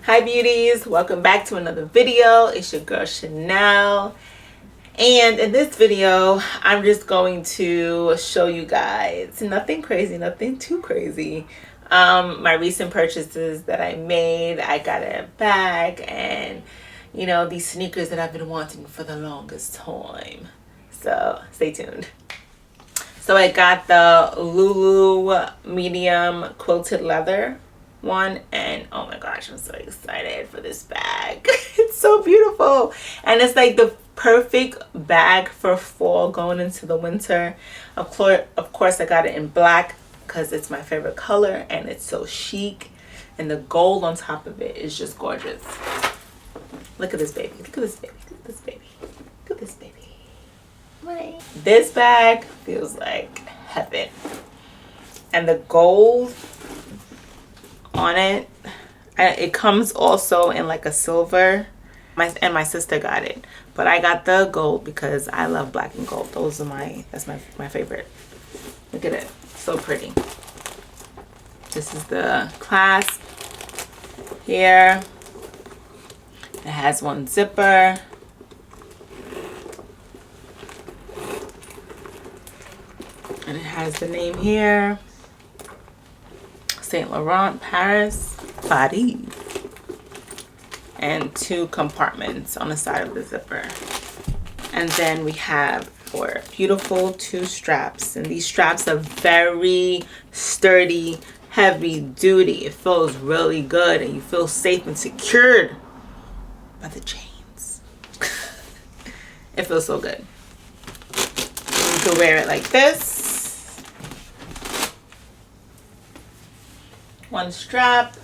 Hi beauties, welcome back to another video. It's your girl Chanel, and in this video I'm just going to show you guys nothing crazy, nothing too crazy, my recent purchases that I made. I got a bag and you know, these sneakers that I've been wanting for the longest time, so stay tuned. So I got the Loulou medium quilted leather one, and oh my gosh, I'm so excited for this bag. It's so beautiful, and it's like the perfect bag for fall going into the winter. Of course I got it in black because it's my favorite color and it's so chic, and the gold on top of it is just gorgeous. Look at this baby, look at this baby, look at this baby, look at this baby. Right. This bag feels like heaven, and the gold on it, it comes also in like a silver. My sister got it, but I got the gold because I love black and gold. Those are that's my favorite. Look at it, so pretty. This is the clasp here. It has one zipper. And it has the name here, Saint Laurent, Paris, Paris. And 2 compartments on the side of the zipper. And then we have 4 beautiful 2 straps. And these straps are very sturdy, heavy duty. It feels really good and you feel safe and secured by the chains. It feels so good. You can wear it like this. One strap.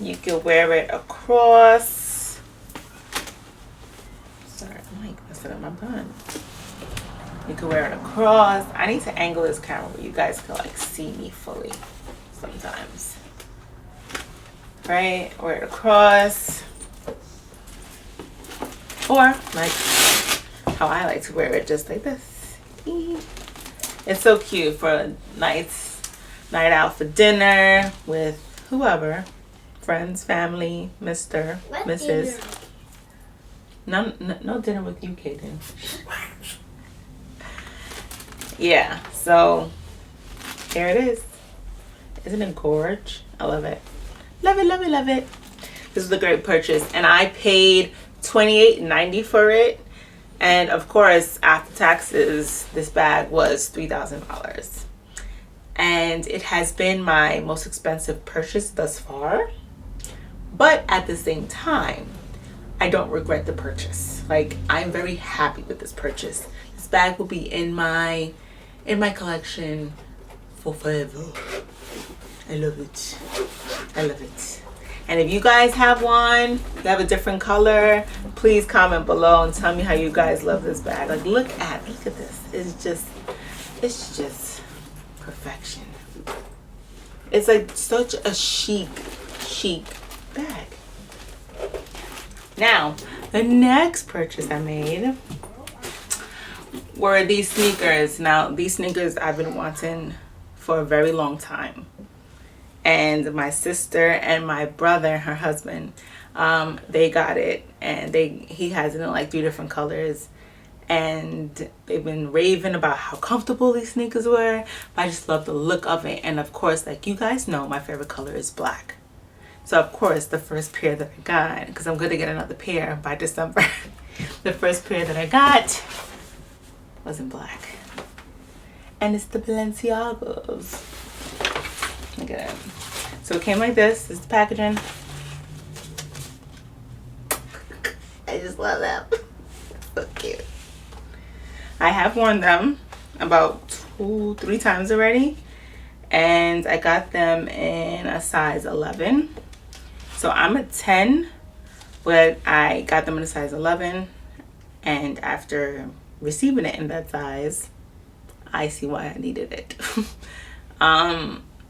You can wear it across. Sorry, I'm like messing up my bun. You can wear it across. I need to angle this camera where you guys can like see me fully sometimes. Right? Wear it across. Or like how I like to wear it, just like this. It's so cute for a night out for dinner with whoever, friends, family, Mr., what Mrs. Dinner? No dinner with you, Kaden. Yeah, so here it is. Isn't it gorge? I love it. Love it, love it, love it. This is a great purchase, and I paid $28.90 for it. And of course, after taxes, this bag was $3,000. And it has been my most expensive purchase thus far. But at the same time, I don't regret the purchase. Like, I'm very happy with this purchase. This bag will be in my collection for forever. I love it. I love it. And if you guys have one, you have a different color, please comment below and tell me how you guys love this bag. Like, look at this. It's just perfection. It's like such a chic bag. Now, the next purchase I made were these sneakers. Now, these sneakers I've been wanting for a very long time. And my sister and my brother, her husband, they got it, and he has it in like 3 different colors. And they've been raving about how comfortable these sneakers were. But I just love the look of it. And of course, like you guys know, my favorite color is black. So of course, the first pair that I got, because I'm going to get another pair by December, the first pair that I got was in black. And it's the Balenciagas. Look at it. So it came like this. This is the packaging. I just love that. So cute. I have worn them about 2-3 times already, and I got them in a size 11. So I'm a 10, but I got them in a size 11, and after receiving it in that size, I see why I needed it.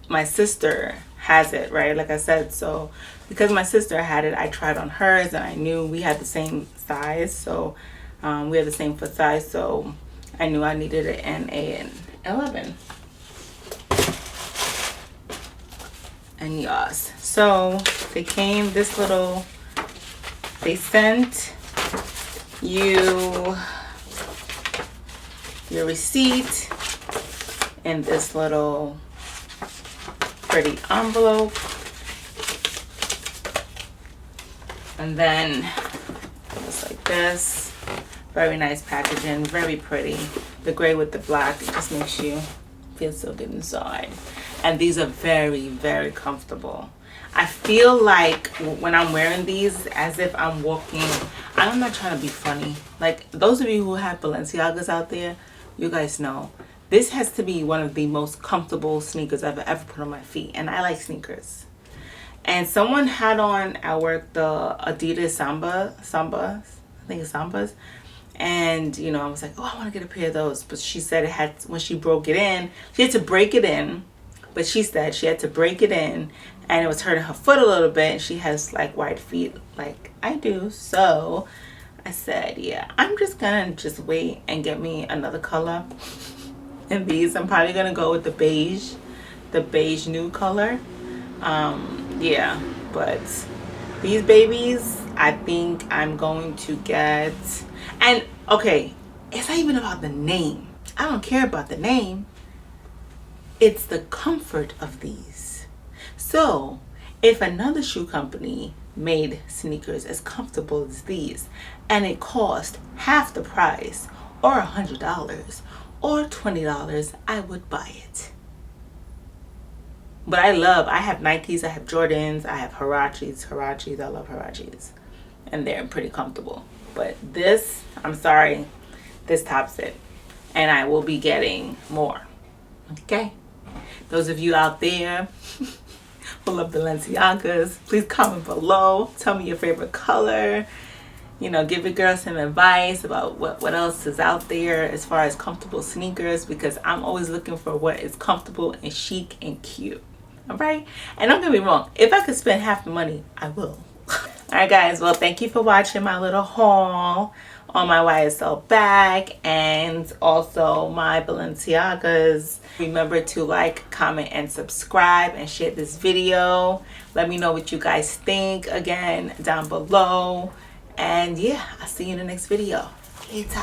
My sister has it, right? Like I said, so because my sister had it, I tried on hers, and I knew we had the same size, so we have the same foot size, so I knew I needed it in an 11. and yours. So they came this little, they sent you your receipt in this little pretty envelope. And then just like this, very nice packaging, very pretty. The gray with the black, it just makes you feel so good inside. And these are very, very comfortable. I feel like when I'm wearing these, as if I'm walking, I'm not trying to be funny. Like those of you who have Balenciagas out there, you guys know, this has to be one of the most comfortable sneakers I've ever put on my feet. And I like sneakers. And someone had on at work the Adidas Sambas, I think it's Sambas. And, you know, I was like, oh, I want to get a pair of those. But she said it had, when she broke it in, she had to break it in. But she said she had to break it in and it was hurting her foot a little bit. And she has like white feet like I do. So I said, yeah, I'm just going to just wait and get me another color in these. I'm probably going to go with the beige nude color. Yeah, but these babies, I think I'm going to get, and okay, it's not even about the name. I don't care about the name. It's the comfort of these. So if another shoe company made sneakers as comfortable as these and it cost half the price or $100 or $20, I would buy it. But I have Nikes, I have Jordans, I have Huaraches, I love Huaraches. And they're pretty comfortable. But this, I'm sorry, this tops it. And I will be getting more. Okay? Those of you out there who love Balenciagas, please comment below. Tell me your favorite color. You know, give your girl some advice about what else is out there as far as comfortable sneakers, because I'm always looking for what is comfortable and chic and cute. All right, and don't get me wrong, if I could spend half the money, I will. All right guys, well, thank you for watching my little haul on my YSL bag and also my Balenciagas. Remember to like, comment, and subscribe and share this video. Let me know what you guys think again down below. And yeah, I'll see you in the next video. Later.